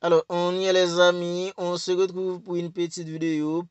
Alors, on y est les amis, on se retrouve pour une petite vidéo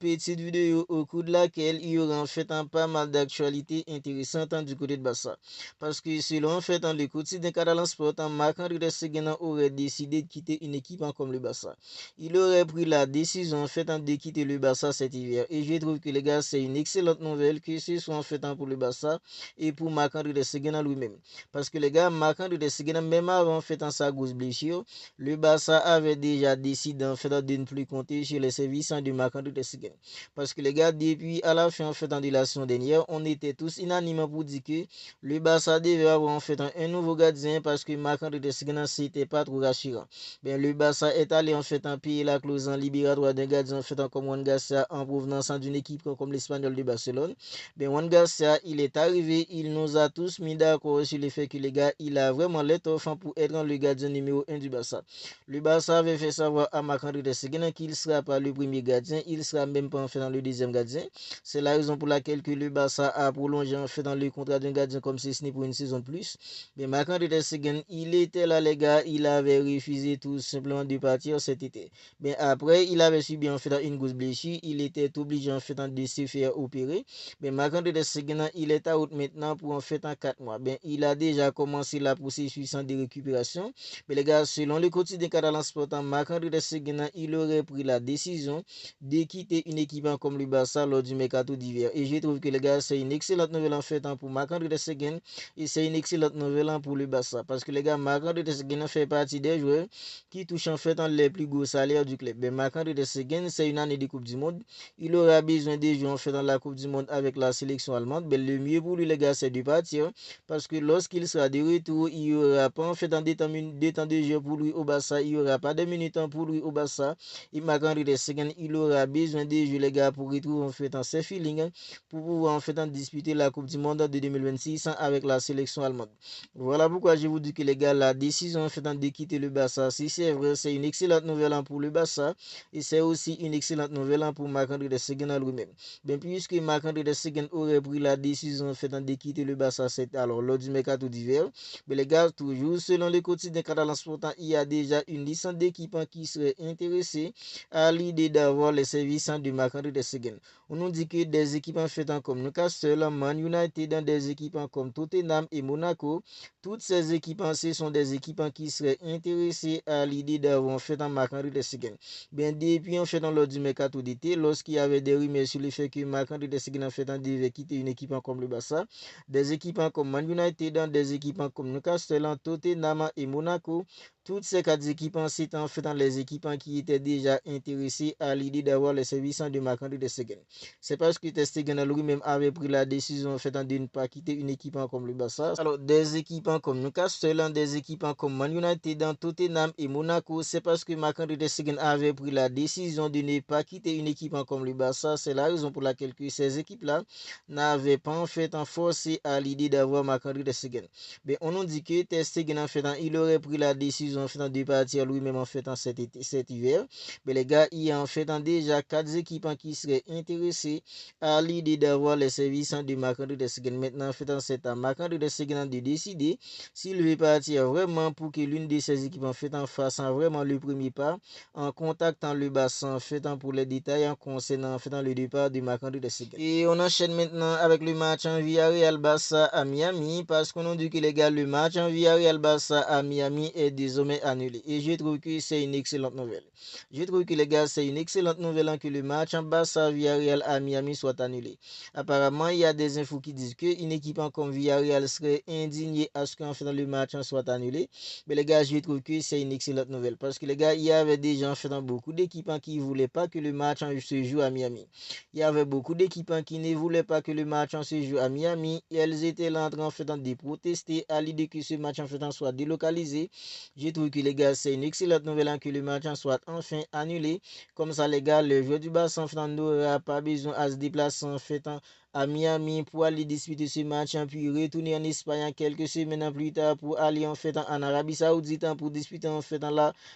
au cours de laquelle il y aura en fait un pas mal d'actualités intéressantes du côté de Barça. Parce que selon en fait le quotidien catalan sport, Marc-André Seguin aurait décidé de quitter une équipe comme le Barça. Il aurait pris la décision en fait de quitter le Barça cet hiver. Et je trouve que les gars, c'est une excellente nouvelle que ce soit en fait pour le Barça et pour Marc-André Seguin lui-même. Parce que les gars, Marc-André Seguin, même avant en fait sa grosse blessure, le Barça avait déjà décidé en fait de ne plus compter sur les services de Marc-André Seguin. Parce que les gars, depuis à la fin en fait de la saison dernière, on était tous unanimes pour dire que le Barça devait avoir en fait un nouveau gardien parce que Marc-André Seguin c'était pas trop rassurant. Ben, le Barça est allé en fait payer la clause en libératoire d'un gardien en fait comme Juan Garcia en provenance d'une équipe comme l'Espagnol de Barcelone. Ben, Juan Garcia, il est arrivé, il nous a tous mis d'accord sur le fait que les gars, il a vraiment l'étoffe pour être le gardien numéro 1 du Barça. Le Barça avait fait savoir à Marc-André Seguin qu'il ne sera pas le premier gardien, il ne sera même pas en fait dans le deuxième gardien. C'est la raison pour laquelle que le Barça a prolongé en fait dans le contrat d'un gardien comme ce n'est pour une saison de plus. Mais Marc-André Seguin, il était là les gars, il avait refusé tout simplement de partir cet été. Mais après, il avait subi en fait une grosse blessure, il était obligé en fait de se faire opérer. Mais Marc-André Seguin, il est out maintenant pour en fait 4 mois. Ben, il a déjà commencé la processus de récupération. Mais les gars, selon le quotidien catalan sport, Marc-André Seguin, il aurait pris la décision de quitter une équipe comme le Barça lors du mercato d'hiver. Et je trouve que les gars, c'est une excellente nouvelle en fait pour Marc-André Seguin et c'est une excellente nouvelle pour le Barça. Parce que les gars, Marc-André Seguin fait partie des joueurs qui touchent en fait les plus gros salaires du club. Mais Marc-André Seguin, c'est une année de Coupe du Monde. Il aura besoin de jouer en fait dans la Coupe du Monde avec la sélection allemande. Mais le mieux pour lui, les gars, c'est de partir. Parce que lorsqu'il sera de retour, il n'y aura pas en fait des temps de jeu pour lui au Barça. Il n'y aura pas de minutes pour lui au Barça. Et Marc-André Seguin, il aura besoin de jouer les gars pour retrouver en fait ses feelings pour pouvoir en fait disputer la Coupe du Monde de 2026 avec la sélection allemande. Voilà pourquoi je vous dis que les gars, la décision en fait de quitter le Barça, si c'est vrai, c'est une excellente nouvelle pour le Barça et c'est aussi une excellente nouvelle pour Marc-André Seguin lui-même. Bien puisque Marc-André Seguin aurait pris la décision en fait de quitter le Barça alors lors du mercato d'hiver, mais les gars, toujours selon le quotidien catalan sportant, il y a déjà une licence d'équipe qui serait intéressée à l'idée d'avoir les services de Marc-André Seguin. On nous dit que des équipes en fait comme Newcastle, Man United, des équipes comme Tottenham et Monaco, toutes ces équipes ce sont des équipes qui seraient intéressées à l'idée d'avoir en fait un Marc-André Seguin. Bien depuis en fait dans lors du mercato d'été, lorsqu'il y avait des rumeurs sur le fait que Marc-André Seguin en fait devait quitter une équipe comme le Barça, des équipes comme Man United, des équipes comme Newcastle, Tottenham et Monaco, toutes ces 4 équipes c'était en fait dans les équipes qui étaient déjà intéressées à l'idée d'avoir les services de Marc-André Seguin. C'est parce que Seguin lui-même avait pris la décision en fait de ne pas quitter une équipe comme le Barça. Alors des équipes comme Newcastle, des équipes comme Man United, Tottenham et Monaco, c'est parce que Marc-André Seguin avait pris la décision de ne pas quitter une équipe comme le Barça. C'est la raison pour laquelle que ces équipes-là n'avaient pas en fait forcé à l'idée d'avoir Marc-André Seguin. Mais on nous dit que Seguin en fait il aurait pris la décision en fait de partir lui-même en fait cet hiver. Mais les gars, il y a en fait déjà 4 équipes qui seraient intéressées à l'idée d'avoir les services de Marc-André Seguin. Maintenant, en fait, c'est à Marc-André Seguin de décider s'il veut partir vraiment pour que l'une de ces équipes en fait en fasse vraiment le premier pas en contactant le Barça en fait pour les détails concernant en fait le départ de Marc-André Seguin. Et on enchaîne maintenant avec le match en Villarreal Barça à Miami parce qu'on nous dit que les gars, le match en Villarreal Barça à Miami est désormais annulé. Et je trouve que c'est une excellente nouvelle. Je trouve que les gars, c'est une excellente nouvelle que le match en Barça Villarreal à Miami soit annulé. Apparemment, il y a des infos qui disent qu'une équipe comme Villarreal serait indignée à ce qu'en fait le match soit annulé. Mais les gars, je trouve que c'est une excellente nouvelle parce que les gars, il y avait des gens faisant beaucoup d'équipes qui ne voulaient pas que le match se joue à Miami. Il y avait beaucoup d'équipes qui ne voulaient pas que le match se joue à Miami et elles étaient là en train de protester à l'idée que ce match en fait soit délocalisé. Je trouve que les gars, c'est une excellente nouvelle que le match soit enfin annulé. Comme ça, les gars, le joueur du Barça n'aura pas besoin à se déplacer en fait à Miami pour aller disputer ce match, puis retourner en Espagne quelques semaines plus tard pour aller en fait en Arabie Saoudite pour disputer en fait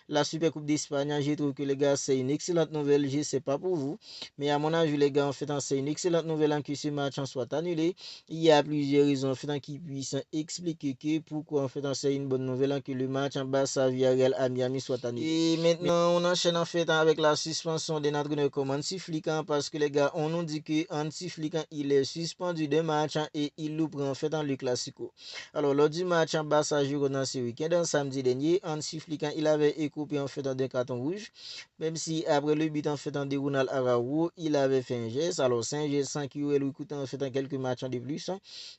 la Super Coupe d'Espagne. Je trouve que les gars, c'est une excellente nouvelle. Je sais pas pour vous, mais à mon avis, les gars, en fait, c'est une excellente nouvelle que ce match en soit annulé. Il y a plusieurs raisons en fait qui puissent expliquer que pourquoi en fait c'est une bonne nouvelle que le match en Barça Villarreal à Miami soit annulé. Et maintenant, on enchaîne en fait avec la suspension de l'entraîneur comme Hansi Flick parce que les gars, on nous dit que Hansi Flick il est suspendu de match et il le prend en fait dans le Classico. Alors, lors du match en Barça dans ce week-end, samedi dernier, Hansi Flick il avait écopé en fait d'un carton rouge, même si après le but en fait de Ronald Araujo, il avait fait un geste. Alors, c'est un geste sans qu'il lui coûte en fait quelques matchs de plus.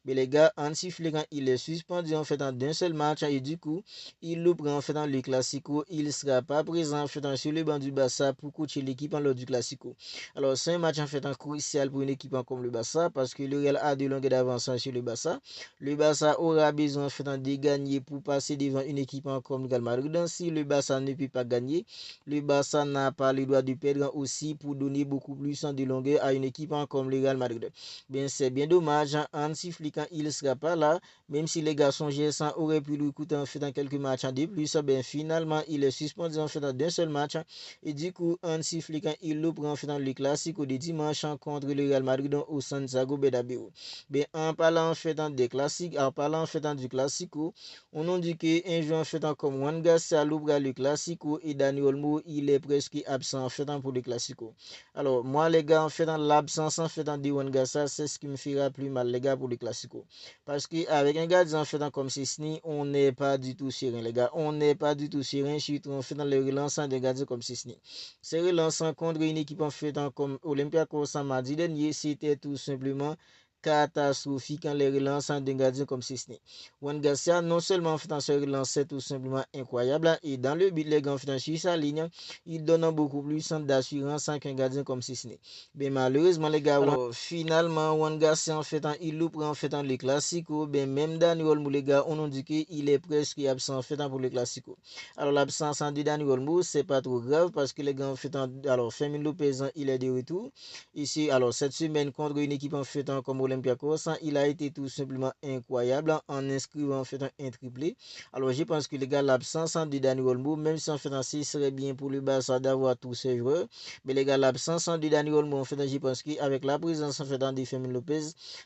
Mais les gars, Hansi Flick il est suspendu en fait d'un seul match et du coup, il le prend en fait dans le Classico. Il ne sera pas présent en fait sur le banc du Barça pour coacher l'équipe lors du Classico. Alors, c'est un match en fait crucial pour une équipe comme le Barça parce que le Real a de longueurs d'avance sur le Barça. Le Barça aura besoin en fait de gagner pour passer devant une équipe comme le Real Madrid. Si le Barça ne peut pas gagner, le Barça n'a pas le droit de perdre aussi pour donner beaucoup plus de longueur à une équipe comme le Real Madrid. Bien, c'est bien dommage. Hansi Flick, il ne sera pas là. Même si les garçons GS1 auraient pu lui coûter en fait dans quelques matchs de plus, ben finalement il est suspendu en fait d'un seul match. Et du coup, Hansi Flick, il le prend en fait dans le Classico de dimanche contre le Real Madrid au Santiago Bernabéu. Ben, en parlant en fait des classiques, en parlant en fait du Classico, on nous dit qu'un joueur en fait comme Juan Garcia l'ouvre le Classico et Dani Olmo il est presque absent en fait pour le Classico. Alors moi les gars en fait l'absence en fait de Juan Garcia c'est ce qui me fera plus mal les gars pour le Classico. Parce qu'avec un gardien en fait comme Sisni, on n'est pas du tout serein les gars. On n'est pas du tout serein surtout en fait dans les relançants des gardiens comme Sisni. Ces relançants contre une équipe en fait comme Olympiakos mardi dernier, c'était tout simplement catastrophique en les relançant d'un gardien comme Sisni. Juan Garcia non seulement en fait en se relancer tout simplement incroyable et dans le but les gars en fait sur sa ligne, il donne beaucoup plus d'assurance qu'un gardien comme Sisni. Mais malheureusement les gars, alors finalement Juan Garcia en fait il le prend en fait les Classico, ben même Dani Olmo les gars, on nous dit qu'il est presque absent en fait pour les Classico. Alors l'absence de Dani Olmo c'est pas trop grave parce que les gars en fait alors Fermin Lopez il est de retour ici. Alors cette semaine contre une équipe en fait comme Olympiakos, il a été tout simplement incroyable en inscrivant en fait un triplé. Alors je pense que les gars l'absence de Dani Olmo, même si en fait ce serait bien pour le Barça d'avoir tous ces joueurs, mais les gars l'absence de Dani Olmo en fait je pense qu'avec la présence en fait de Fermin Lopez,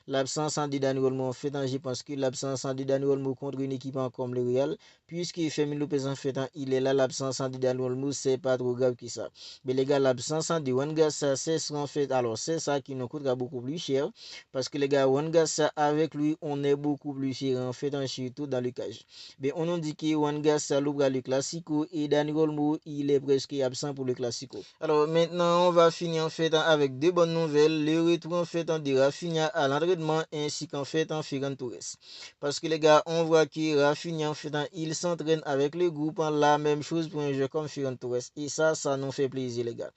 l'absence de Dani Olmo en fait je pense que l'absence de Dani Olmo contre une équipe comme le Real, puisque Fermin Lopez en fait il est là, l'absence de Dani Olmo c'est pas trop grave que ça. Mais les gars l'absence de Juan Garcia c'est en fait alors c'est ça qui nous coûtera beaucoup plus cher parce que les gars Juan Garcia avec lui on est beaucoup plus cher en fait surtout dans le cage. Mais on nous dit que Juan Garcia l'ouvre le Classico et Dani Olmo il est presque absent pour le Classico. Alors maintenant on va finir en fait avec deux bonnes nouvelles, le retour en fait de Rafinha à l'entraînement ainsi qu'en fait en Ferran Torres. Parce que les gars on voit que Rafinha en fait il s'entraîne avec le groupe, la même chose pour un jeu comme Ferran Torres et ça nous fait plaisir les gars.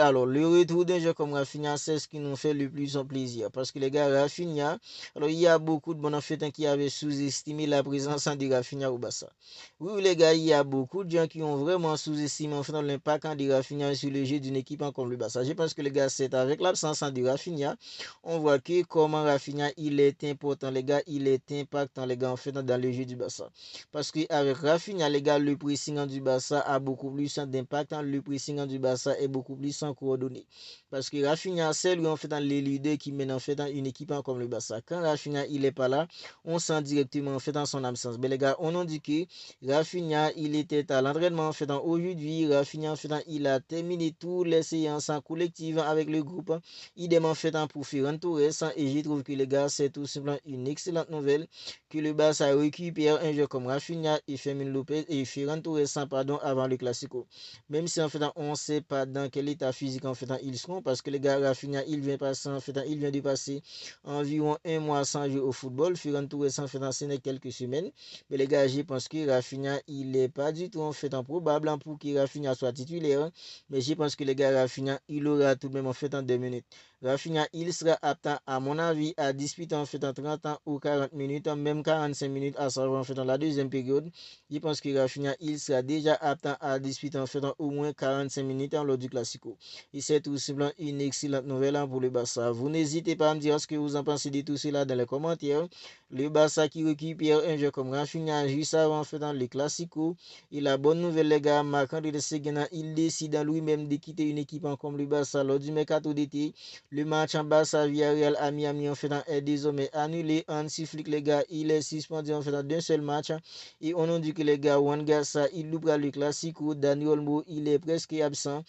Alors le retour d'un jeu comme Rafinha c'est ce qui nous fait le plus en plaisir parce que les gars Rafinha, alors il y a beaucoup de bons en fait qui avaient sous-estimé la présence de Rafinha au Barça. Oui les gars, il y a beaucoup de gens qui ont vraiment sous-estimé en fait l'impact de Rafinha sur le jeu d'une équipe comme le Barça. Je pense que les gars c'est avec l'absence de Rafinha, on voit que comment Rafinha il est important les gars, il est impactant les gars en fait dans le jeu du Barça. Parce qu'avec Rafinha les gars, le pressing du Barça a beaucoup plus d'impact, le pressing du Barça est beaucoup plus coordonné. Parce que Rafinha c'est lui en fait les leaders qui mènent en fait une équipe comme le Barça. Quand Rafinha il est pas là, on sent directement en fait dans son absence. Mais les gars, on en dit que Rafinha il était à l'entraînement en fait aujourd'hui. Rafinha en fait il a terminé toutes les séances collectives avec le groupe. Idem en fait pour Ferran Torres et je trouve que les gars c'est tout simplement une excellente nouvelle que le Barça récupère un joueur comme Rafinha et Fermin Lopez et Ferran Torres pardon avant le Classico. Même si en fait on ne sait pas dans quel état physique en fait ils seront parce que les gars Rafinha il vient passer en fait il vient de passer environ un mois sans jouer au football. Ferran Torres en fait ce n'est quelques semaines. Mais les gars je pense que Rafinha il n'est pas du tout en fait improbable pour que Rafinha soit titulaire. Mais je pense que les gars Rafinha il aura tout de même en fait en 2 minutes. Rafinha il sera apte à mon avis à disputer en fait en 30 ans ou 40 minutes, même 45 minutes à savoir en fait dans la deuxième période. Je pense que Rafinha il sera déjà apte à disputer en fait au moins 45 minutes lors du Classico. Et c'est tout simplement une excellente nouvelle pour le Barça. Vous n'hésitez pas à me dire ce que que vous en pensez de tout cela dans les commentaires. Le Barça qui récupère un jeu comme Rafinha juste avant faisant le Classico. Et la bonne nouvelle, les gars, Marc-André Seguin, il décide lui-même de quitter une équipe comme le Barça lors du mercato d'été. Le match en Barça Villarreal à Miami en faisant est désormais annulé. Hansi Flick, les gars, il est suspendu en faisant d'un seul match. Et on nous dit que les gars, Juan Garça, il loupera le Classico. Dani Olmo, il est presque absent.